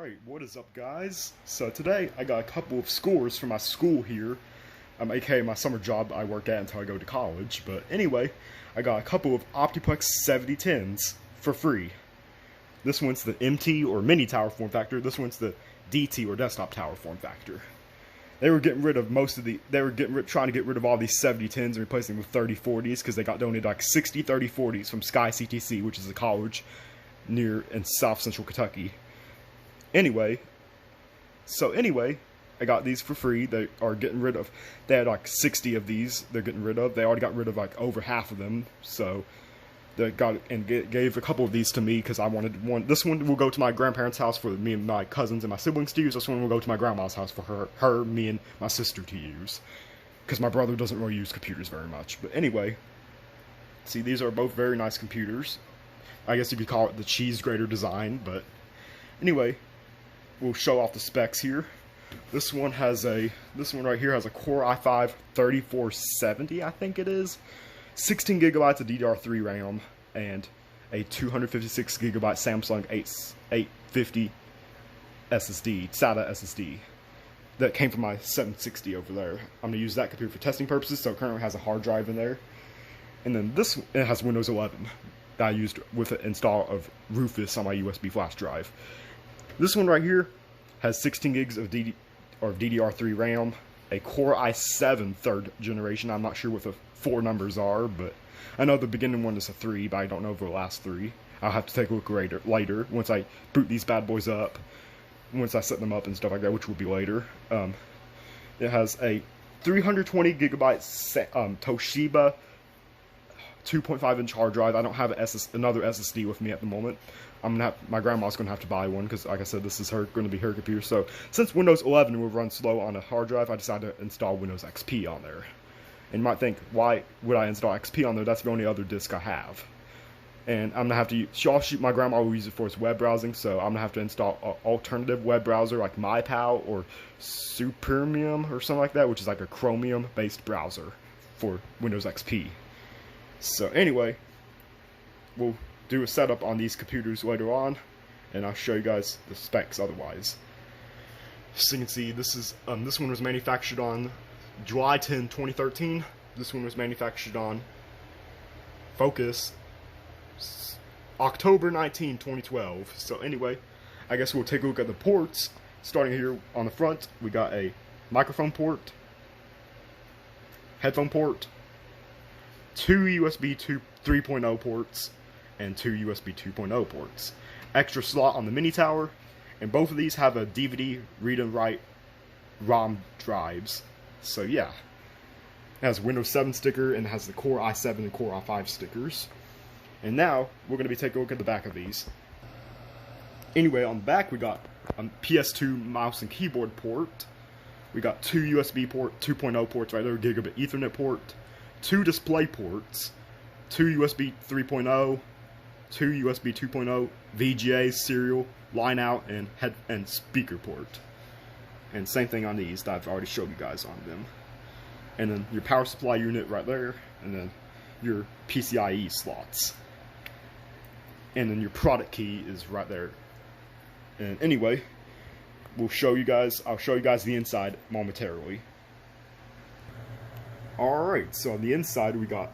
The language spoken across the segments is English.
Alright, what is up guys? So today I got a couple of scores from my school here, aka my summer job I work at until I go to college, but anyway, I got a couple of Optiplex 7010s for free. This one's the MT or mini tower form factor, this one's the DT or desktop tower form factor. They were getting rid of trying to get rid of all these 7010s and replacing them with 3040s because they got donated like 60 3040s from Sky CTC, which is a college near in South Central Kentucky. Anyway, I got these for free. They are getting rid of, they had like 60 of these they're getting rid of. They already got rid of like over half of them, so they gave a couple of these to me because I wanted one. This one will go to my grandparents' house for me and my cousins and my siblings to use. This one will go to my grandma's house for her, me, and my sister to use, because my brother doesn't really use computers very much. But anyway, see, these are both very nice computers. I guess you could call it the cheese grater design, but anyway, we'll show off the specs here. This one right here has a Core i5 3470, I think it is, 16 gigabytes of DDR3 RAM, and a 256 gigabyte Samsung 850 SSD, SATA SSD. That came from my 760 over there. I'm gonna use that computer for testing purposes, so it currently has a hard drive in there. And then it has Windows 11 that I used with the install of Rufus on my USB flash drive. This one right here has 16 gigs of DDR3 RAM, a Core i7 3rd generation. I'm not sure what the four numbers are, but I know the beginning one is a 3, but I don't know the last 3. I'll have to take a look later once I boot these bad boys up, once I set them up and stuff like that, which will be later. It has a 320 gigabyte Toshiba 2.5-inch hard drive. I don't have another SSD with me at the moment. My grandma's gonna have to buy one because, like I said, this is gonna be her computer. So since Windows 11 will run slow on a hard drive, I decided to install Windows XP on there. And you might think, why would I install XP on there? That's the only other disk I have. And I'm gonna have to use, my grandma will use it for its web browsing, so I'm gonna have to install an alternative web browser like MyPal or Supermium or something like that, which is like a Chromium-based browser for Windows XP. So anyway, we'll do a setup on these computers later on, and I'll show you guys the specs otherwise. So you can see, this one was manufactured on July 10, 2013. This one was manufactured on Focus October 19, 2012. So anyway, I guess we'll take a look at the ports. Starting here on the front, we got a microphone port, headphone port, 2 USB 3.0 ports, and 2 USB 2.0 ports. Extra slot on the mini tower, and both of these have a DVD read and write ROM drives. So yeah, it has a Windows 7 sticker and it has the Core i7 and Core i5 stickers. And now we're going to be taking a look at the back of these. Anyway, on the back we got a PS2 mouse and keyboard port. We got 2 USB 2.0 ports right there, gigabit Ethernet port, 2 display ports, 2 USB 3.0, 2 USB 2.0, VGA, serial, line out, and speaker port. And same thing on these that I've already showed you guys on them. And then your power supply unit right there, and then your PCIe slots. And then your product key is right there. And anyway, I'll show you guys the inside momentarily. Alright, so on the inside we got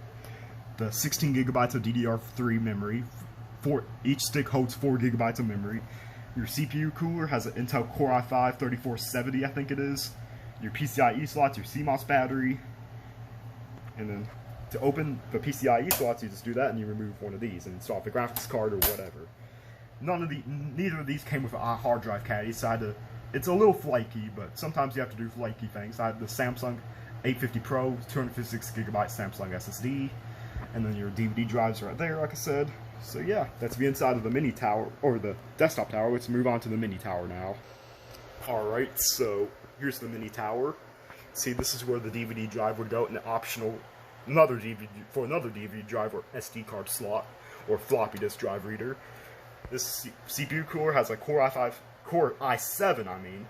the 16 gigabytes of DDR3 memory. Each stick holds 4 gigabytes of memory. Your CPU cooler has an Intel Core i5 3470, I think it is. Your PCIe slots, your CMOS battery. And then to open the PCIe slots, you just do that and you remove one of these and install the graphics card or whatever. Neither of these came with a hard drive caddy, so it's a little flaky, but sometimes you have to do flaky things. I had the Samsung 850 Pro, 256 gigabyte Samsung SSD, and then your DVD drives right there, like I said. So yeah, that's the inside of the mini tower, or the desktop tower. Let's move on to the mini tower now. Alright, so here's the mini tower. See, this is where the DVD drive would go, and another DVD drive or SD card slot, or floppy disk drive reader. This CPU cooler has a Core i7,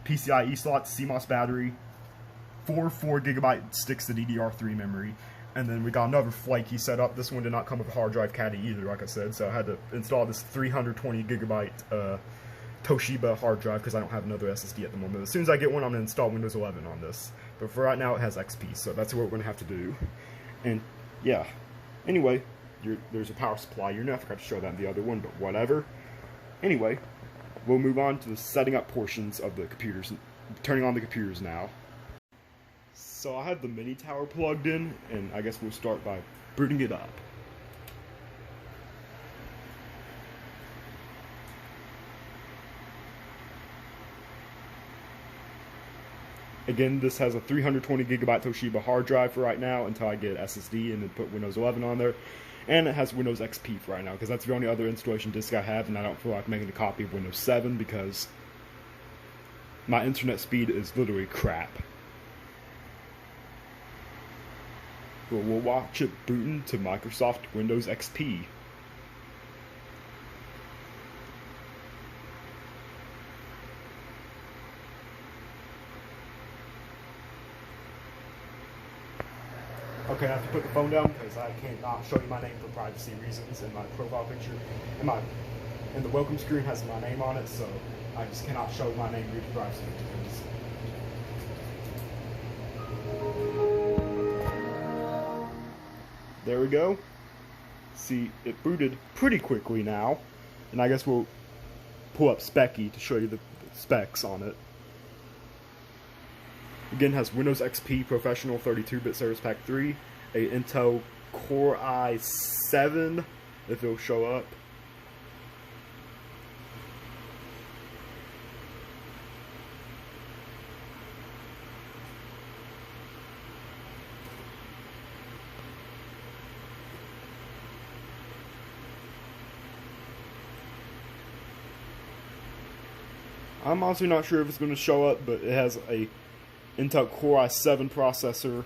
PCIe slot, CMOS battery, 4 gigabyte sticks of DDR3 memory, And then we got another flaky setup. This one did not come with a hard drive caddy either, like I said, so I had to install this 320 gigabyte Toshiba hard drive because I don't have another SSD at the moment. As soon as I get one, I'm going to install Windows 11 on this. But for right now, it has XP, so that's what we're going to have to do. And yeah, anyway, there's a power supply unit. I forgot to show that in the other one, but whatever. Anyway, we'll move on to the setting up portions of the computers, turning on the computers now. So I have the mini tower plugged in, and I guess we'll start by booting it up. Again, this has a 320 gigabyte Toshiba hard drive for right now until I get SSD and then put Windows 11 on there. And it has Windows XP for right now because that's the only other installation disk I have, and I don't feel like making a copy of Windows 7 because my internet speed is literally crap. But we'll watch it booting to Microsoft Windows XP. Okay, I have to put the phone down because I cannot show you my name for privacy reasons in my profile picture. And the welcome screen has my name on it, so I just cannot show my name due to privacy reasons. There we go. See, it booted pretty quickly now. And I guess we'll pull up Specky to show you the specs on it. Again, has Windows XP Professional 32-bit Service Pack 3, a Intel Core i7, if it'll show up. I'm honestly not sure if it's going to show up, but it has a Intel Core i7 processor,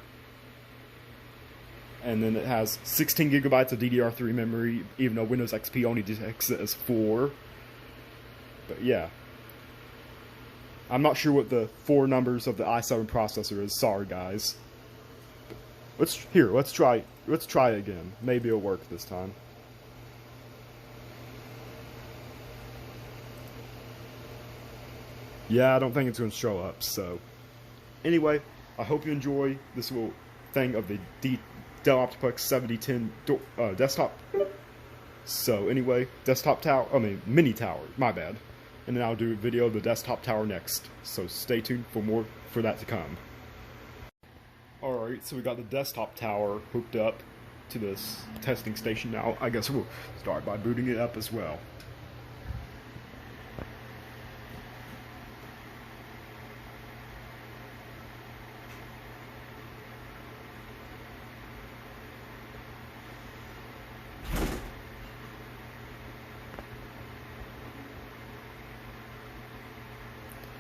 and then it has 16 gigabytes of DDR3 memory, even though Windows XP only detects it as 4. But yeah, I'm not sure what the 4 numbers of the i7 processor is. Sorry, guys. Let's try it again. Maybe it'll work this time. Yeah, I don't think it's going to show up, so anyway, I hope you enjoy this little thing of the Dell Optiplex 7010 desktop. So anyway, mini tower, my bad. And then I'll do a video of the desktop tower next. So stay tuned for more for that to come. Alright, so we got the desktop tower hooked up to this testing station now. I guess we'll start by booting it up as well.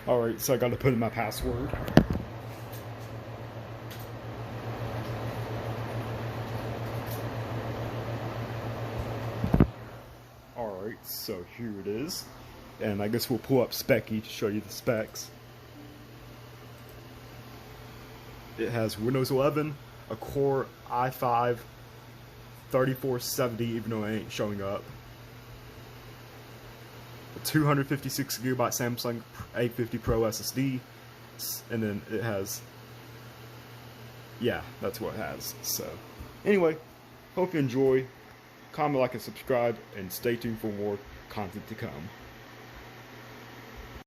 Alright, so I gotta put in my password. Alright, so here it is. And I guess we'll pull up Specky to show you the specs. It has Windows 11, a Core i5 3470, even though it ain't showing up. 256 gigabyte Samsung A50 Pro SSD, and then it has, yeah, that's what it has. So anyway, hope you enjoy, comment, like, and subscribe, and stay tuned for more content to come.